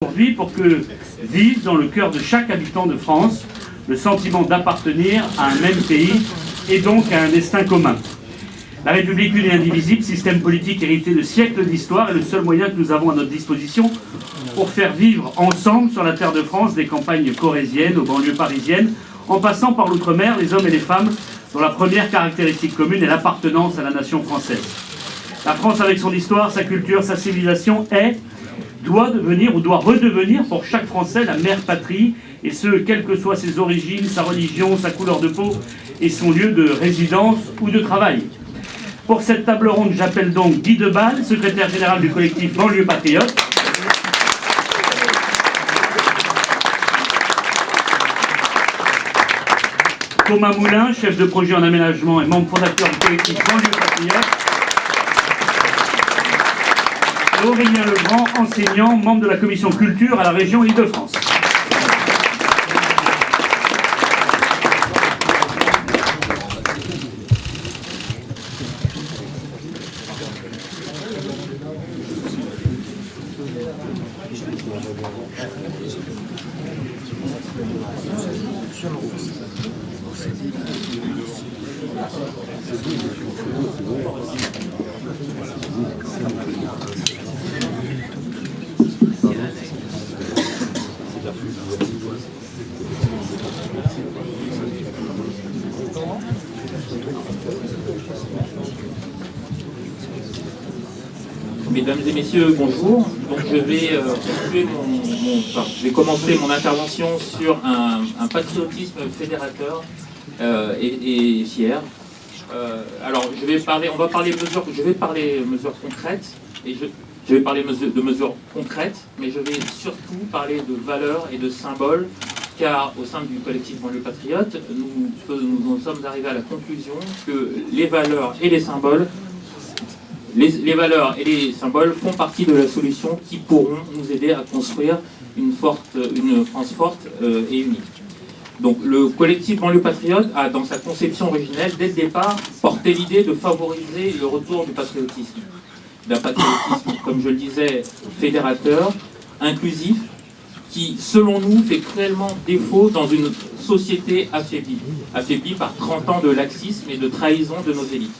Aujourd'hui, pour que vive dans le cœur de chaque habitant de France le sentiment d'appartenir à un même pays et donc à un destin commun. La République une et indivisible, système politique hérité de siècles d'histoire, est le seul moyen que nous avons à notre disposition pour faire vivre ensemble sur la terre de France des campagnes corréziennes aux banlieues parisiennes, en passant par l'outre-mer, les hommes et les femmes dont la première caractéristique commune est l'appartenance à la nation française. La France, avec son histoire, sa culture, sa civilisation, doit devenir ou doit redevenir pour chaque Français la mère patrie, et ce, quelles que soient ses origines, sa religion, sa couleur de peau et son lieu de résidence ou de travail. Pour cette table ronde, j'appelle donc Guy Debal, secrétaire général du collectif Banlieue Patriote. Thomas Moulin, chef de projet en aménagement et membre fondateur du collectif Banlieue Patriote. Et Aurélien Legrand, enseignant, membre de la commission culture à la région Île-de-France. Mesdames et messieurs, bonjour. Donc je vais commencer mon intervention sur un patriotisme fédérateur et fier. Alors je vais parler mesures concrètes et je vais parler de mesures concrètes, mais je vais surtout parler de valeurs et de symboles, car au sein du collectif Banlieue Patriote, nous sommes arrivés à la conclusion que les valeurs et les symboles font partie de la solution qui pourront nous aider à construire une France forte et unie. Donc le collectif Banlieue Patriote a, dans sa conception originelle, dès le départ, porté l'idée de favoriser le retour du patriotisme. D'un patriotisme, comme je le disais, fédérateur, inclusif, qui, selon nous, fait cruellement défaut dans une société affaiblie par 30 ans de laxisme et de trahison de nos élites.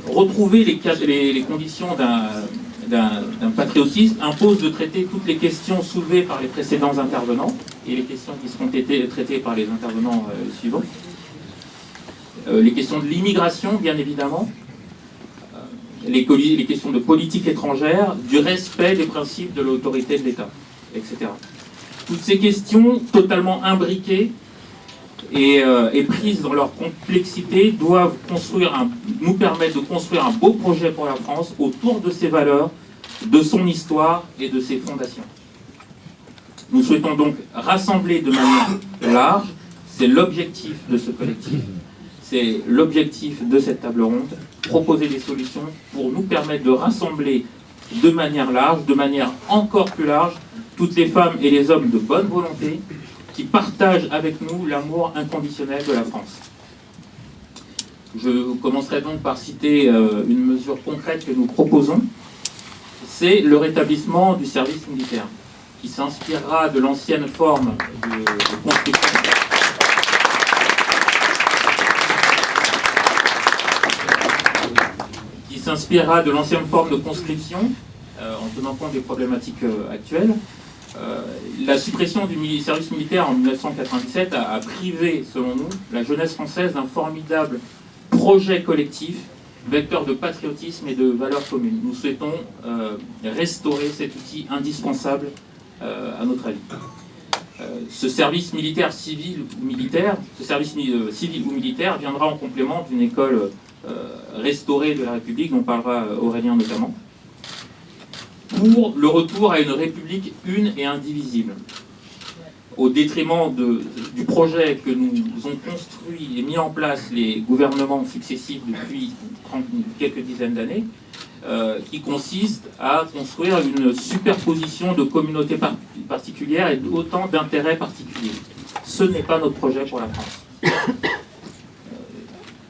Retrouver les conditions d'un patriotisme impose de traiter toutes les questions soulevées par les précédents intervenants et les questions qui seront traitées par les intervenants suivants. Les questions de l'immigration, bien évidemment, les questions de politique étrangère, du respect des principes de l'autorité de l'État, etc. Toutes ces questions totalement imbriquées et prises dans leur complexité doivent nous permettre de construire un beau projet pour la France autour de ses valeurs, de son histoire et de ses fondations. Nous souhaitons donc rassembler de manière large, c'est l'objectif de ce collectif, c'est l'objectif de cette table ronde, proposer des solutions pour nous permettre de rassembler de manière large, de manière encore plus large, toutes les femmes et les hommes de bonne volonté qui partagent avec nous l'amour inconditionnel de la France. Je commencerai donc par citer une mesure concrète que nous proposons, c'est le rétablissement du service militaire, qui s'inspirera de l'ancienne forme de conscription. En tenant compte des problématiques actuelles. La suppression du service militaire en 1997 a privé, selon nous, la jeunesse française d'un formidable projet collectif, vecteur de patriotisme et de valeurs communes. Nous souhaitons restaurer cet outil indispensable à notre avis. Ce service militaire civil ou militaire viendra en complément d'une école restaurée de la République, dont parlera Aurélien notamment, pour le retour à une République une et indivisible, au détriment du projet que nous ont construit et mis en place les gouvernements successifs depuis quelques dizaines d'années, qui consiste à construire une superposition de communautés particulières et d'autant d'intérêts particuliers. Ce n'est pas notre projet pour la France.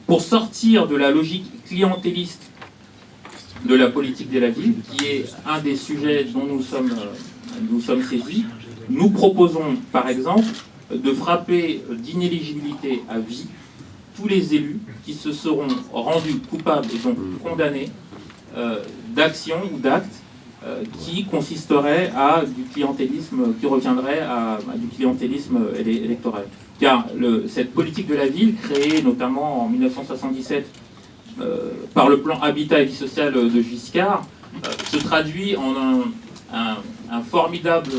Pour sortir de la logique clientéliste de la politique de la ville, qui est un des sujets dont nous sommes saisis. Nous proposons, par exemple, de frapper d'inéligibilité à vie tous les élus qui se seront rendus coupables et donc condamnés d'actions ou d'actes qui consisteraient à du clientélisme, qui reviendrait à du clientélisme électoral. Car cette politique de la ville, créée notamment en 1977 par le plan Habitat et Vie sociale de Giscard, se traduit en une formidable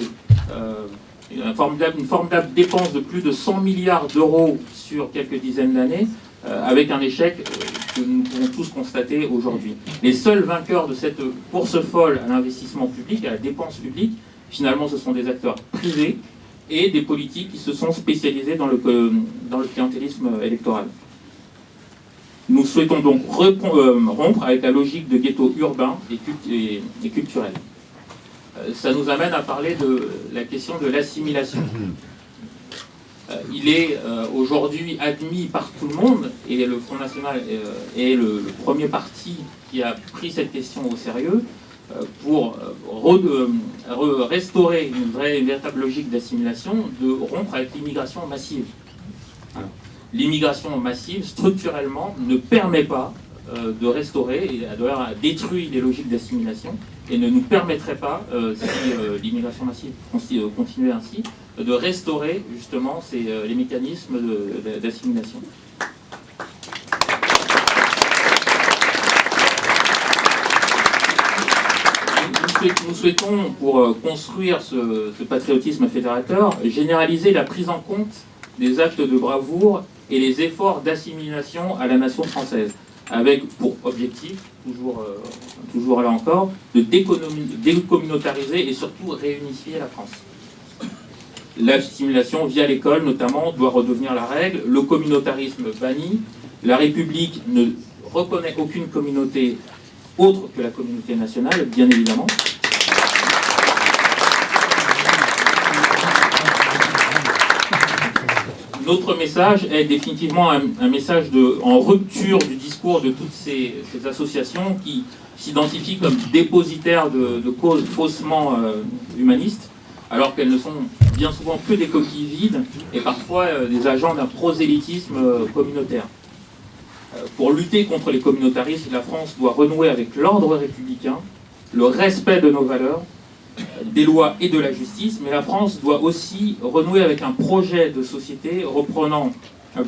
dépense de plus de 100 milliards d'euros sur quelques dizaines d'années, avec un échec que nous pouvons tous constater aujourd'hui. Les seuls vainqueurs de cette course folle à l'investissement public, à la dépense publique, finalement ce sont des acteurs privés et des politiques qui se sont spécialisés dans le clientélisme électoral. Nous souhaitons donc rompre avec la logique de ghetto urbain et culturel. Ça nous amène à parler de la question de l'assimilation. Il est aujourd'hui admis par tout le monde, et le Front National est le premier parti qui a pris cette question au sérieux, pour restaurer une véritable logique d'assimilation, de rompre avec l'immigration massive. L'immigration massive, structurellement, ne permet pas de restaurer, et d'ailleurs détruit les logiques d'assimilation, et ne nous permettrait pas, si l'immigration massive continuait ainsi, de restaurer justement les mécanismes d'assimilation. Nous souhaitons, pour construire ce patriotisme fédérateur, généraliser la prise en compte des actes de bravoure et les efforts d'assimilation à la nation française, avec pour objectif, toujours là encore, de décommunautariser et surtout réunifier la France. L'assimilation via l'école, notamment, doit redevenir la règle, le communautarisme banni, la République ne reconnaît aucune communauté autre que la communauté nationale, bien évidemment. Notre message est définitivement un message en rupture du discours de toutes ces associations qui s'identifient comme dépositaires de causes faussement humanistes, alors qu'elles ne sont bien souvent que des coquilles vides et parfois des agents d'un prosélytisme communautaire. Pour lutter contre les communautarismes, la France doit renouer avec l'ordre républicain, le respect de nos valeurs, des lois et de la justice, mais la France doit aussi renouer avec un projet de société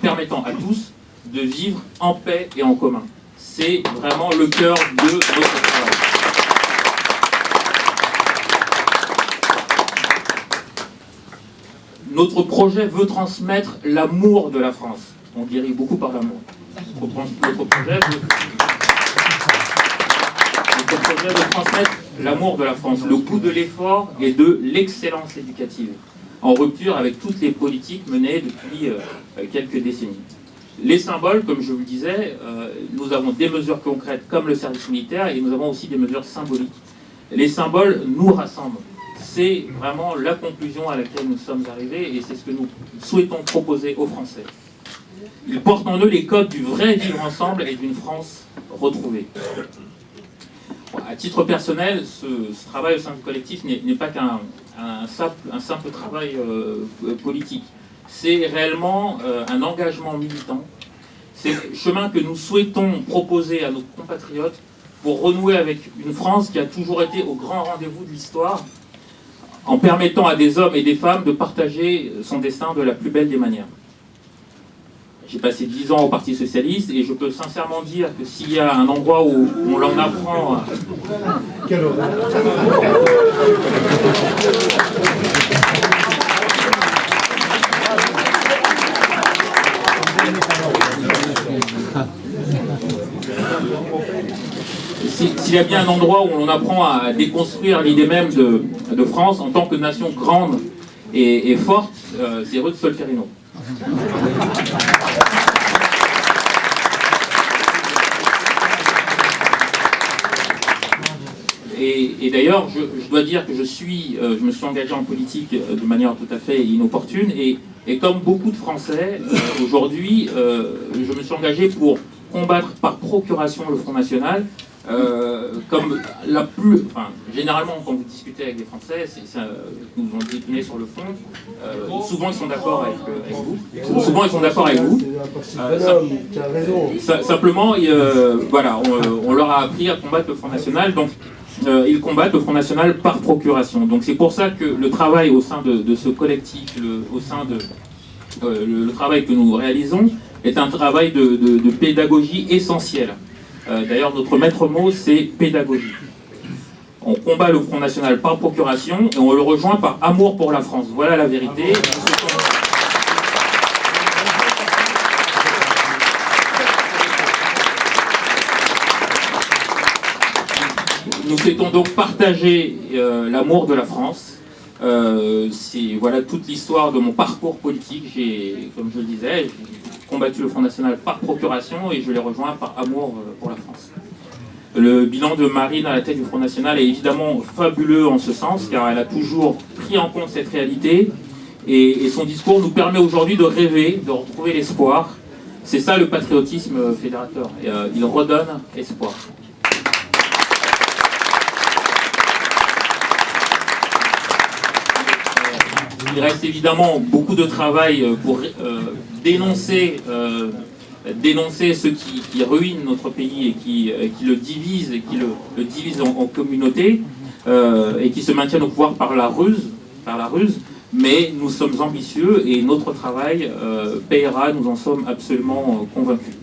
permettant à tous de vivre en paix et en commun. C'est vraiment le cœur de notre travail. Notre projet veut transmettre l'amour de la France. On dirige beaucoup par l'amour. Notre projet veut transmettre l'amour de la France, le coût de l'effort et de l'excellence éducative, en rupture avec toutes les politiques menées depuis quelques décennies. Les symboles, comme je vous le disais, nous avons des mesures concrètes comme le service militaire et nous avons aussi des mesures symboliques. Les symboles nous rassemblent. C'est vraiment la conclusion à laquelle nous sommes arrivés et c'est ce que nous souhaitons proposer aux Français. Ils portent en eux les codes du vrai vivre ensemble et d'une France retrouvée. À titre personnel, ce travail au sein du collectif n'est pas qu'un simple travail politique. C'est réellement un engagement militant. C'est le chemin que nous souhaitons proposer à nos compatriotes pour renouer avec une France qui a toujours été au grand rendez-vous de l'histoire, en permettant à des hommes et des femmes de partager son destin de la plus belle des manières. J'ai passé 10 ans au Parti Socialiste et je peux sincèrement dire que s'il y a un endroit où on l'en apprend... Quelle horreur. S'il y a bien un endroit où on apprend à déconstruire l'idée même de France en tant que nation grande et forte, c'est rue de Solferino. Et d'ailleurs, je dois dire que je me suis engagé en politique de manière tout à fait inopportune et comme beaucoup de Français, aujourd'hui, je me suis engagé pour combattre par procuration le Front National Comme généralement, quand vous discutez avec des Français, nous ont décliné sur le fond. Souvent, ils sont d'accord avec vous. Souvent, ils sont d'accord avec vous. Simplement, voilà, on leur a appris à combattre le Front National. Donc, ils combattent le Front National par procuration. Donc, c'est pour ça que le travail au sein de ce collectif, le travail que nous réalisons, est un travail de pédagogie essentiel. D'ailleurs, notre maître mot, c'est pédagogie. On combat le Front National par procuration et on le rejoint par amour pour la France. Voilà la vérité. Nous souhaitons donc partager l'amour de la France. C'est voilà toute l'histoire de mon parcours politique. Comme je le disais, combattu le Front National par procuration et je l'ai rejoint par amour pour la France. Le bilan de Marine à la tête du Front National est évidemment fabuleux en ce sens, car elle a toujours pris en compte cette réalité et son discours nous permet aujourd'hui de rêver, de retrouver l'espoir. C'est ça le patriotisme fédérateur, et, il redonne espoir. Il reste évidemment beaucoup de travail pour dénoncer ceux qui ruinent notre pays et qui le divisent en communautés et qui se maintiennent au pouvoir par la ruse. Mais nous sommes ambitieux et notre travail payera, nous en sommes absolument convaincus.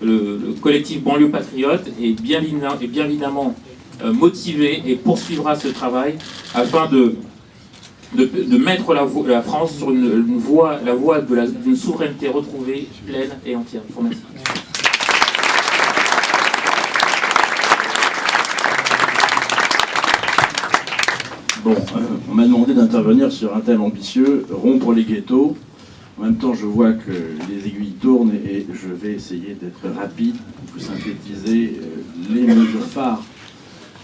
Le collectif Banlieue Patriote est bien évidemment motivé et poursuivra ce travail afin de mettre la France sur la voie d'une souveraineté retrouvée, pleine et entière. Je vous remercie. Bon, on m'a demandé d'intervenir sur un thème ambitieux, rompre les ghettos. En même temps, je vois que les aiguilles tournent et je vais essayer d'être rapide pour synthétiser les mesures phares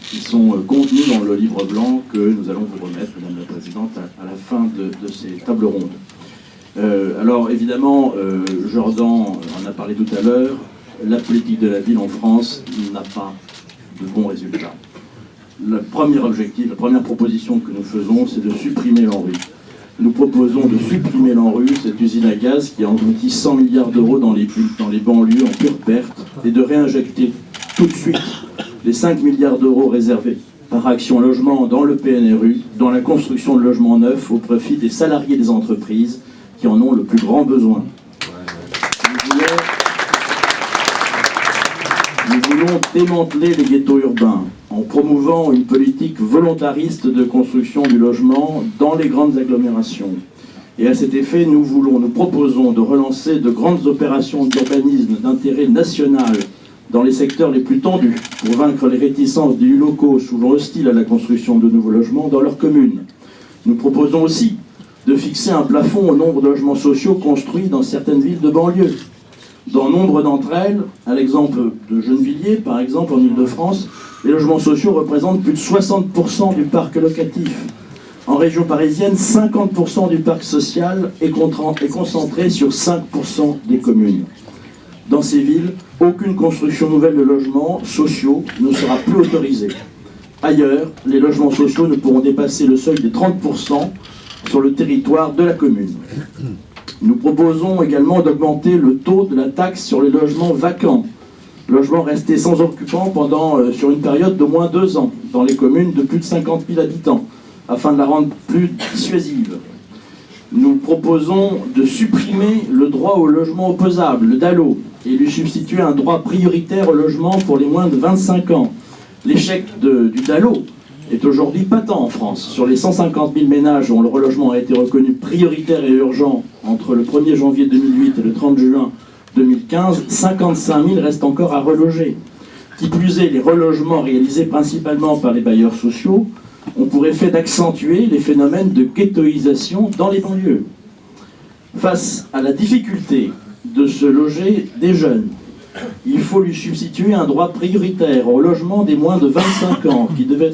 qui sont contenus dans le livre blanc que nous allons vous remettre, Madame la Présidente, à la fin de ces tables rondes. Alors évidemment, Jordan en a parlé tout à l'heure, la politique de la ville en France n'a pas de bons résultats. Le premier objectif, la première proposition que nous faisons, c'est de supprimer l'ANRU. Nous proposons de supprimer l'ANRU, cette usine à gaz qui a englouti 100 milliards d'euros dans les banlieues en pure perte, et de réinjecter tout de suite les 5 milliards d'euros réservés par Action Logement dans le PNRU, dans la construction de logements neufs au profit des salariés des entreprises qui en ont le plus grand besoin. Nous voulons démanteler les ghettos urbains en promouvant une politique volontariste de construction du logement dans les grandes agglomérations. Et à cet effet, nous proposons de relancer de grandes opérations d'urbanisme d'intérêt national dans les secteurs les plus tendus, pour vaincre les réticences des élus locaux souvent hostiles à la construction de nouveaux logements dans leurs communes. Nous proposons aussi de fixer un plafond au nombre de logements sociaux construits dans certaines villes de banlieue. Dans nombre d'entre elles, à l'exemple de Gennevilliers, par exemple, en Ile-de-France, les logements sociaux représentent plus de 60% du parc locatif. En région parisienne, 50% du parc social est concentré sur 5% des communes. Dans ces villes, aucune construction nouvelle de logements sociaux ne sera plus autorisée. Ailleurs, les logements sociaux ne pourront dépasser le seuil des 30% sur le territoire de la commune. Nous proposons également d'augmenter le taux de la taxe sur les logements vacants, logements restés sans occupant sur une période d'au moins 2 ans, dans les communes de plus de 50 000 habitants, afin de la rendre plus dissuasive. Nous proposons de supprimer le droit au logement opposable, le DALO, et lui substituer un droit prioritaire au logement pour les moins de 25 ans. L'échec du DALO est aujourd'hui patent en France. Sur les 150 000 ménages dont le relogement a été reconnu prioritaire et urgent entre le 1er janvier 2008 et le 30 juin 2015, 55 000 restent encore à reloger. Qui plus est, les relogements réalisés principalement par les bailleurs sociaux ont pour effet d'accentuer les phénomènes de ghettoisation dans les banlieues. Face à la difficulté de se loger des jeunes, il faut lui substituer un droit prioritaire au logement des moins de 25 ans qui devrait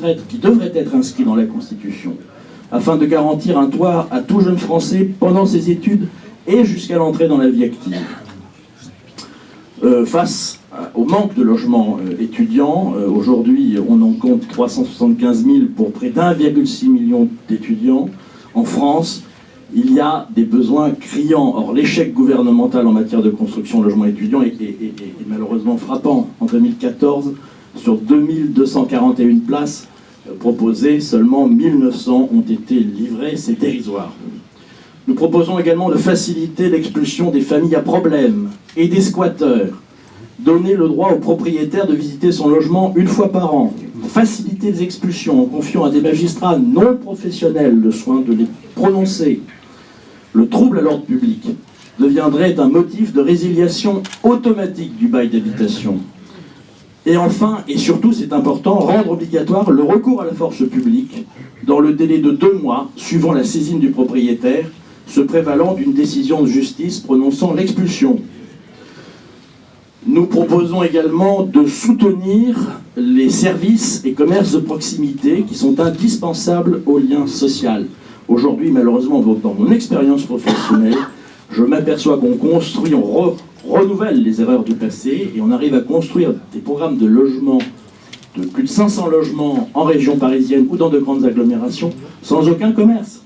être inscrit dans la Constitution, afin de garantir un toit à tout jeune Français pendant ses études et jusqu'à l'entrée dans la vie active. Face au manque de logements étudiants. Aujourd'hui, on en compte 375 000 pour près d'1,6 million d'étudiants. En France, il y a des besoins criants. Or, l'échec gouvernemental en matière de construction de logements étudiants est malheureusement frappant. En 2014, sur 2241 places proposées, seulement 1900 ont été livrées. C'est dérisoire. Nous proposons également de faciliter l'expulsion des familles à problème et des squatteurs. Donner le droit au propriétaire de visiter son logement une fois par an. Faciliter les expulsions en confiant à des magistrats non professionnels le soin de les prononcer. Le trouble à l'ordre public deviendrait un motif de résiliation automatique du bail d'habitation. Et enfin, et surtout c'est important, rendre obligatoire le recours à la force publique dans le délai de 2 mois suivant la saisine du propriétaire, se prévalant d'une décision de justice prononçant l'expulsion. Nous proposons également de soutenir les services et commerces de proximité qui sont indispensables au lien social. Aujourd'hui, malheureusement, dans mon expérience professionnelle, je m'aperçois qu'on construit, on renouvelle les erreurs du passé et on arrive à construire des programmes de logement, de plus de 500 logements en région parisienne ou dans de grandes agglomérations, sans aucun commerce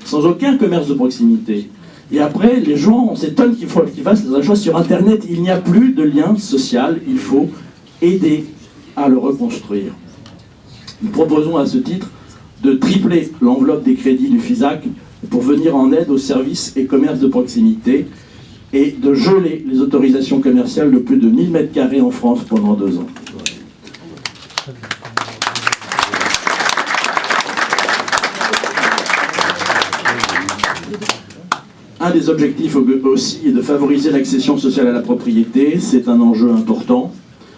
de proximité. Et après, les gens, on s'étonne qu'ils fassent les achats sur Internet. Il n'y a plus de lien social, il faut aider à le reconstruire. Nous proposons à ce titre de tripler l'enveloppe des crédits du FISAC pour venir en aide aux services et commerces de proximité et de geler les autorisations commerciales de plus de 1000 m² en France pendant 2 ans. Un des objectifs aussi est de favoriser l'accession sociale à la propriété. C'est un enjeu important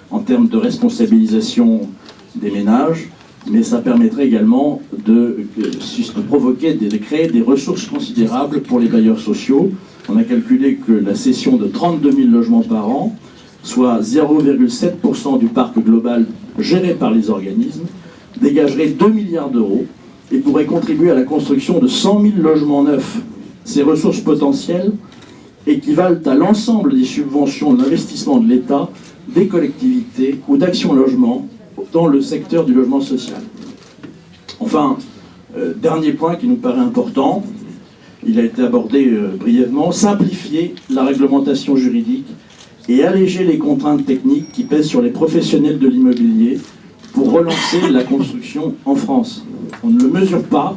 en termes de responsabilisation des ménages, mais ça permettrait également de provoquer, de créer des ressources considérables pour les bailleurs sociaux. On a calculé que la cession de 32 000 logements par an, soit 0,7% du parc global géré par les organismes, dégagerait 2 milliards d'euros et pourrait contribuer à la construction de 100 000 logements neufs. Ces ressources potentielles équivalent à l'ensemble des subventions d'investissement de l'État, des collectivités ou d'Action Logement dans le secteur du logement social. Enfin, dernier point qui nous paraît important, il a été abordé brièvement, simplifier la réglementation juridique et alléger les contraintes techniques qui pèsent sur les professionnels de l'immobilier pour relancer la construction en France. On ne le mesure pas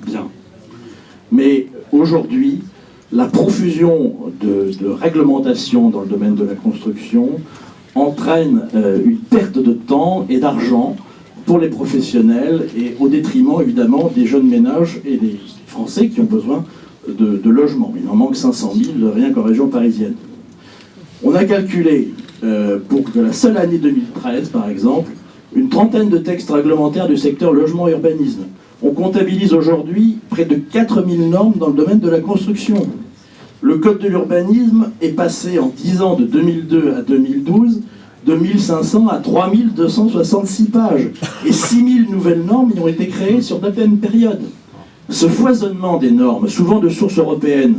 bien, mais aujourd'hui, la profusion de réglementation dans le domaine de la construction entraîne une perte de temps et d'argent pour les professionnels et au détriment évidemment des jeunes ménages et des Français qui ont besoin de logements. Il en manque 500 000 rien qu'en région parisienne. On a calculé pour que la seule année 2013 par exemple, une trentaine de textes réglementaires du secteur logement et urbanisme. On comptabilise aujourd'hui près de 4000 normes dans le domaine de la construction. Le code de l'urbanisme est passé en 10 ans de 2002 à 2012 de 1500 à 3266 pages. Et 6000 nouvelles normes y ont été créées sur la même période. Ce foisonnement des normes, souvent de source européenne,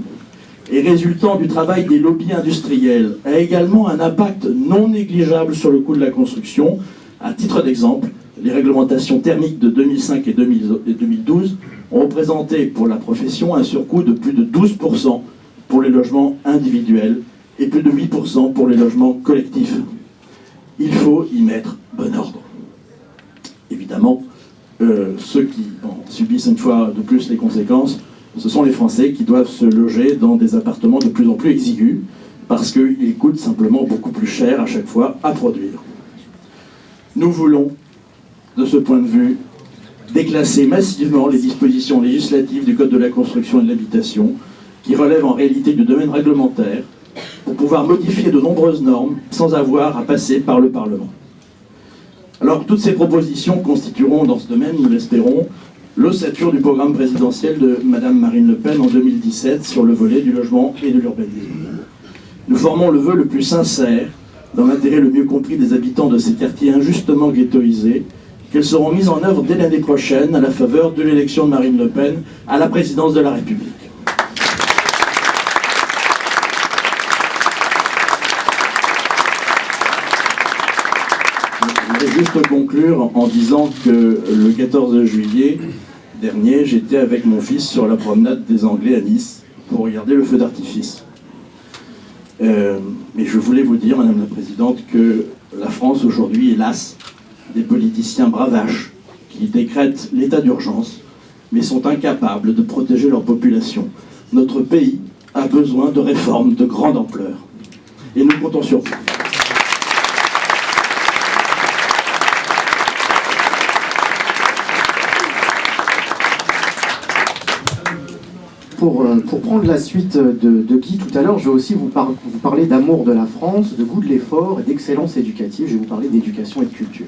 et résultant du travail des lobbies industriels, a également un impact non négligeable sur le coût de la construction. À titre d'exemple, les réglementations thermiques de 2005 et 2012 ont représenté pour la profession un surcoût de plus de 12% pour les logements individuels et plus de 8% pour les logements collectifs. Il faut y mettre bon ordre. Évidemment, ceux qui en subissent une fois de plus les conséquences, ce sont les Français qui doivent se loger dans des appartements de plus en plus exigus parce qu'ils coûtent simplement beaucoup plus cher à chaque fois à produire. Nous voulons, de ce point de vue, déclasser massivement les dispositions législatives du Code de la construction et de l'habitation qui relèvent en réalité du domaine réglementaire pour pouvoir modifier de nombreuses normes sans avoir à passer par le Parlement. Alors, toutes ces propositions constitueront dans ce domaine, nous l'espérons, l'ossature du programme présidentiel de Mme Marine Le Pen en 2017 sur le volet du logement et de l'urbanisme. Nous formons le vœu le plus sincère, dans l'intérêt le mieux compris des habitants de ces quartiers injustement ghettoisés, qu'elles seront mises en œuvre dès l'année prochaine à la faveur de l'élection de Marine Le Pen à la présidence de la République. juste conclure en disant que le 14 juillet dernier, j'étais avec mon fils sur la promenade des Anglais à Nice pour regarder le feu d'artifice. Mais je voulais vous dire, Madame la Présidente, que la France aujourd'hui est lasse des politiciens bravaches qui décrètent l'état d'urgence, mais sont incapables de protéger leur population. Notre pays a besoin de réformes de grande ampleur. Et nous comptons sur vous. Pour prendre la suite de Guy tout à l'heure, je vais aussi vous parler d'amour de la France, de goût de l'effort et d'excellence éducative. Je vais vous parler d'éducation et de culture.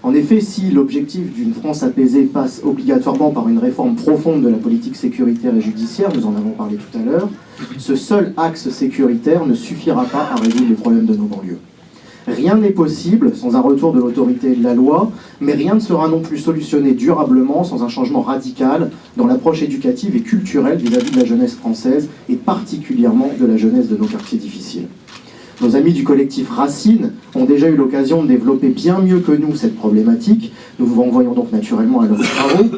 En effet, si l'objectif d'une France apaisée passe obligatoirement par une réforme profonde de la politique sécuritaire et judiciaire, nous en avons parlé tout à l'heure, ce seul axe sécuritaire ne suffira pas à résoudre les problèmes de nos banlieues. Rien n'est possible sans un retour de l'autorité et de la loi, mais rien ne sera non plus solutionné durablement sans un changement radical dans l'approche éducative et culturelle vis-à-vis de la jeunesse française, et particulièrement de la jeunesse de nos quartiers difficiles. Nos amis du collectif Racine ont déjà eu l'occasion de développer bien mieux que nous cette problématique. Nous vous renvoyons donc naturellement à leurs travaux.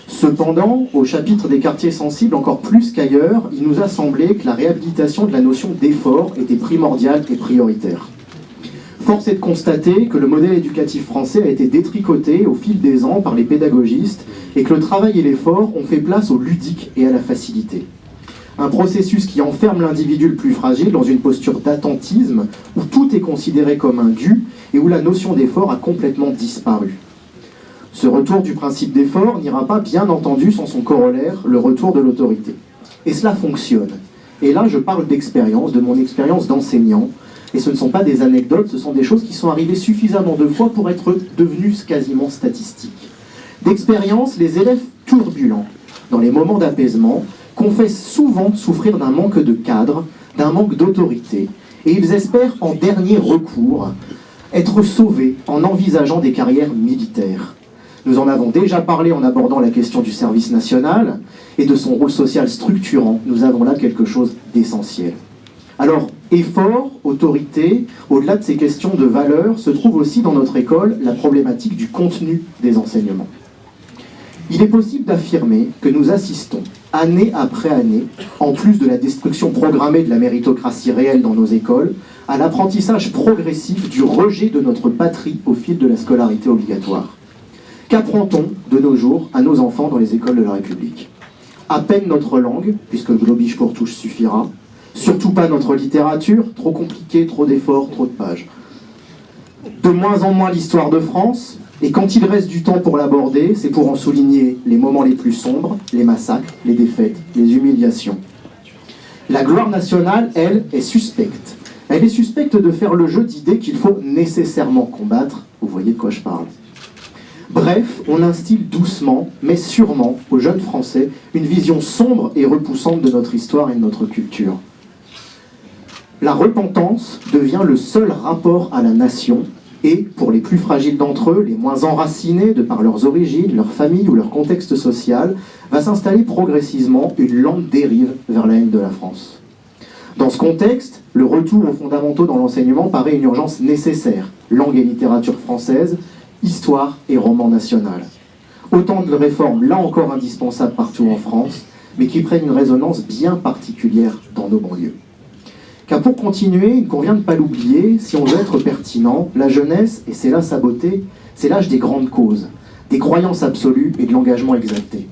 Cependant, au chapitre des quartiers sensibles, encore plus qu'ailleurs, il nous a semblé que la réhabilitation de la notion d'effort était primordiale et prioritaire. Force est de constater que le modèle éducatif français a été détricoté au fil des ans par les pédagogistes et que le travail et l'effort ont fait place au ludique et à la facilité. Un processus qui enferme l'individu le plus fragile dans une posture d'attentisme où tout est considéré comme un dû et où la notion d'effort a complètement disparu. Ce retour du principe d'effort n'ira pas, bien entendu, sans son corollaire, le retour de l'autorité. Et cela fonctionne. Et là, je parle d'expérience, de mon expérience d'enseignant. Et ce ne sont pas des anecdotes, ce sont des choses qui sont arrivées suffisamment de fois pour être devenues quasiment statistiques. D'expérience, les élèves turbulents, dans les moments d'apaisement, confessent souvent souffrir d'un manque de cadre, d'un manque d'autorité, et ils espèrent en dernier recours être sauvés en envisageant des carrières militaires. Nous en avons déjà parlé en abordant la question du service national et de son rôle social structurant. Nous avons là quelque chose d'essentiel. Alors, effort, autorité, au-delà de ces questions de valeur, se trouve aussi dans notre école la problématique du contenu des enseignements. Il est possible d'affirmer que nous assistons, année après année, en plus de la destruction programmée de la méritocratie réelle dans nos écoles, à l'apprentissage progressif du rejet de notre patrie au fil de la scolarité obligatoire. Qu'apprend-on de nos jours à nos enfants dans les écoles de la République? À peine notre langue, puisque le globish pour tous suffira. Surtout pas notre littérature, trop compliquée, trop d'efforts, trop de pages. De moins en moins l'histoire de France, et quand il reste du temps pour l'aborder, c'est pour en souligner les moments les plus sombres, les massacres, les défaites, les humiliations. La gloire nationale, elle, est suspecte. Elle est suspecte de faire le jeu d'idées qu'il faut nécessairement combattre. Vous voyez de quoi je parle. Bref, on instille doucement, mais sûrement, aux jeunes Français, une vision sombre et repoussante de notre histoire et de notre culture. La repentance devient le seul rapport à la nation et, pour les plus fragiles d'entre eux, les moins enracinés de par leurs origines, leur famille ou leur contexte social, va s'installer progressivement une lente dérive vers la haine de la France. Dans ce contexte, le retour aux fondamentaux dans l'enseignement paraît une urgence nécessaire. Langue et littérature française, histoire et roman national. Autant de réformes, là encore indispensables partout en France, mais qui prennent une résonance bien particulière dans nos banlieues. Car pour continuer, il convient de ne pas l'oublier, si on veut être pertinent, la jeunesse, et c'est là sa beauté, c'est l'âge des grandes causes, des croyances absolues et de l'engagement exalté.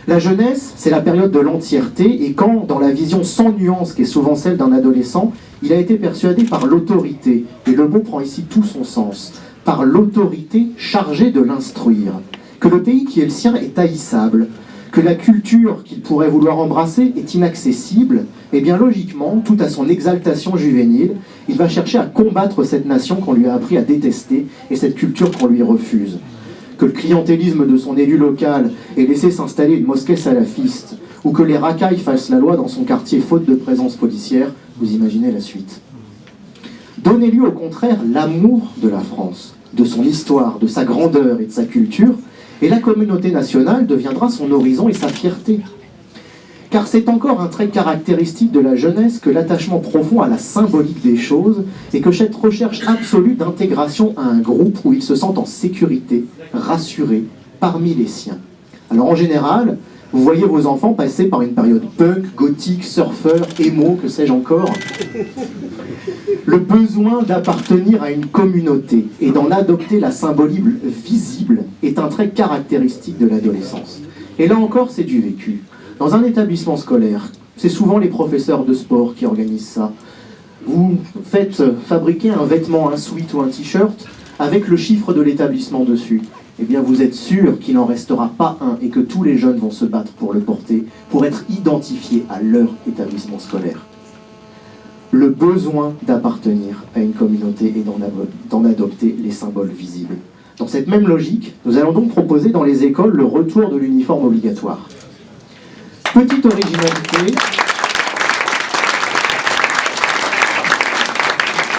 La jeunesse, c'est la période de l'entièreté, et quand, dans la vision sans nuance qui est souvent celle d'un adolescent, il a été persuadé par l'autorité, et le mot prend ici tout son sens, par l'autorité chargée de l'instruire, que le pays qui est le sien est haïssable, que la culture qu'il pourrait vouloir embrasser est inaccessible, et bien logiquement, tout à son exaltation juvénile, il va chercher à combattre cette nation qu'on lui a appris à détester et cette culture qu'on lui refuse. Que le clientélisme de son élu local ait laissé s'installer une mosquée salafiste, ou que les racailles fassent la loi dans son quartier faute de présence policière, vous imaginez la suite. Donnez-lui au contraire l'amour de la France, de son histoire, de sa grandeur et de sa culture, et la communauté nationale deviendra son horizon et sa fierté. car c'est encore un trait caractéristique de la jeunesse que l'attachement profond à la symbolique des choses et que cette recherche absolue d'intégration à un groupe où ils se sentent en sécurité, rassurés, parmi les siens. Alors en général, vous voyez vos enfants passer par une période punk, gothique, surfeur, émo, que sais-je encore. Le besoin d'appartenir à une communauté et d'en adopter la symbolique visible est un trait caractéristique de l'adolescence. Et là encore, c'est du vécu. Dans un établissement scolaire, c'est souvent les professeurs de sport qui organisent ça. Vous faites fabriquer un vêtement, un sweat ou un t-shirt avec le chiffre de l'établissement dessus. Eh bien, vous êtes sûr qu'il n'en restera pas un et que tous les jeunes vont se battre pour le porter, pour être identifiés à leur établissement scolaire. Le besoin d'appartenir à une communauté et d'en adopter les symboles visibles. Dans cette même logique, nous allons donc proposer dans les écoles le retour de l'uniforme obligatoire. Petite originalité,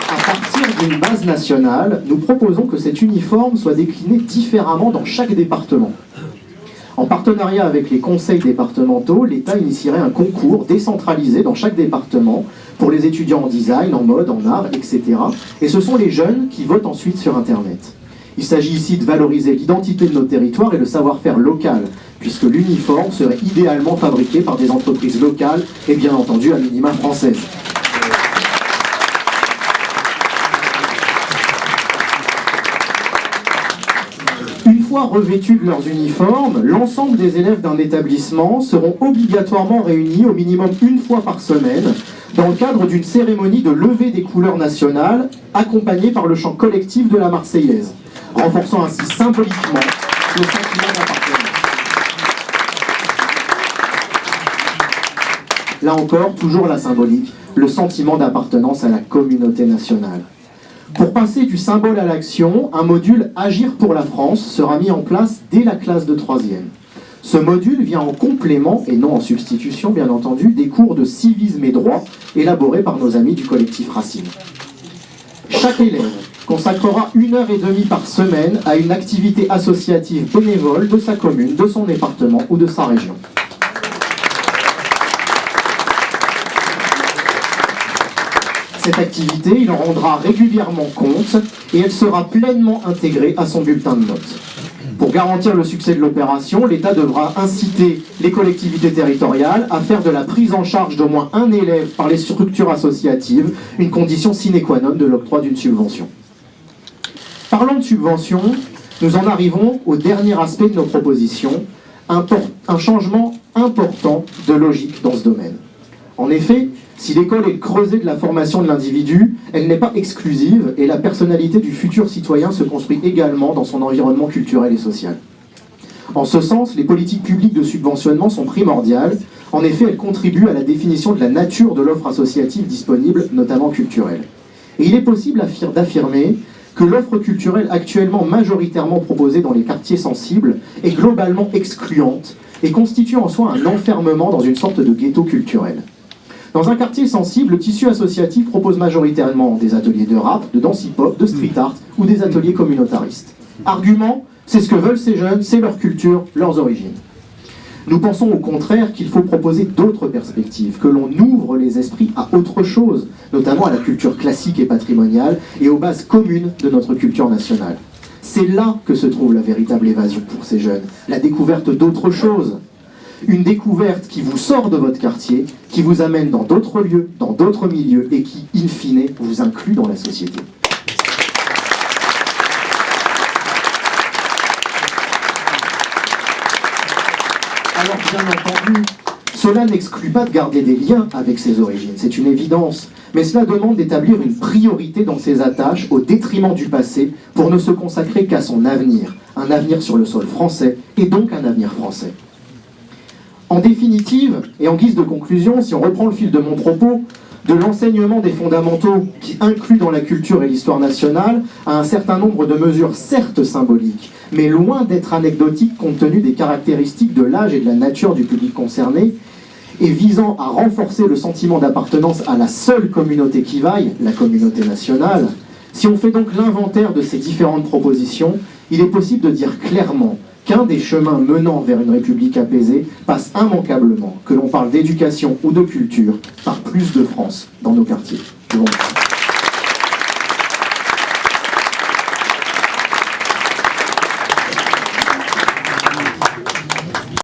à partir d'une base nationale, nous proposons que cet uniforme soit décliné différemment dans chaque département. En partenariat avec les conseils départementaux, l'État initierait un concours décentralisé dans chaque département pour les étudiants en design, en mode, en art, etc. Et ce sont les jeunes qui votent ensuite sur Internet. Il s'agit ici de valoriser l'identité de nos territoires et le savoir-faire local, puisque l'uniforme serait idéalement fabriqué par des entreprises locales et bien entendu à minima françaises. Une fois revêtus de leurs uniformes, l'ensemble des élèves d'un établissement seront obligatoirement réunis au minimum une fois par semaine dans le cadre d'une cérémonie de levée des couleurs nationales accompagnée par le chant collectif de la Marseillaise, renforçant ainsi symboliquement le sentiment d'appartenance. Là encore, toujours la symbolique, le sentiment d'appartenance à la communauté nationale. Pour passer du symbole à l'action, un module Agir pour la France sera mis en place dès la classe de 3e. Ce module vient en complément, et non en substitution bien entendu, des cours de civisme et droit élaborés par nos amis du collectif Racine. Chaque élève consacrera 1h30 par semaine à une activité associative bénévole de sa commune, de son département ou de sa région. Cette activité, il en rendra régulièrement compte et elle sera pleinement intégrée à son bulletin de notes. Pour garantir le succès de l'opération, l'État devra inciter les collectivités territoriales à faire de la prise en charge d'au moins un élève par les structures associatives une condition sine qua non de l'octroi d'une subvention. Parlant de subvention, nous en arrivons au dernier aspect de nos propositions, un changement important de logique dans ce domaine. En effet, si l'école est le creuset de la formation de l'individu, elle n'est pas exclusive et la personnalité du futur citoyen se construit également dans son environnement culturel et social. En ce sens, les politiques publiques de subventionnement sont primordiales. En effet, elles contribuent à la définition de la nature de l'offre associative disponible, notamment culturelle. Et il est possible d'affirmer que l'offre culturelle actuellement majoritairement proposée dans les quartiers sensibles est globalement excluante et constitue en soi un enfermement dans une sorte de ghetto culturel. Dans un quartier sensible, le tissu associatif propose majoritairement des ateliers de rap, de danse hip-hop, de street art ou des ateliers communautaristes. Argument, c'est ce que veulent ces jeunes, c'est leur culture, leurs origines. Nous pensons au contraire qu'il faut proposer d'autres perspectives, que l'on ouvre les esprits à autre chose, notamment à la culture classique et patrimoniale et aux bases communes de notre culture nationale. C'est là que se trouve la véritable évasion pour ces jeunes, la découverte d'autre chose. Une découverte qui vous sort de votre quartier, qui vous amène dans d'autres lieux, dans d'autres milieux et qui, in fine, vous inclut dans la société. Alors, bien entendu, cela n'exclut pas de garder des liens avec ses origines, c'est une évidence, mais cela demande d'établir une priorité dans ses attaches au détriment du passé pour ne se consacrer qu'à son avenir, un avenir sur le sol français et donc un avenir français. En définitive, et en guise de conclusion, si on reprend le fil de mon propos, de l'enseignement des fondamentaux qui inclut dans la culture et l'histoire nationale à un certain nombre de mesures certes symboliques, mais loin d'être anecdotiques compte tenu des caractéristiques de l'âge et de la nature du public concerné, et visant à renforcer le sentiment d'appartenance à la seule communauté qui vaille, la communauté nationale, si on fait donc l'inventaire de ces différentes propositions, il est possible de dire clairement qu'un des chemins menant vers une république apaisée passe immanquablement, que l'on parle d'éducation ou de culture, par plus de France dans nos quartiers. Je vous remercie.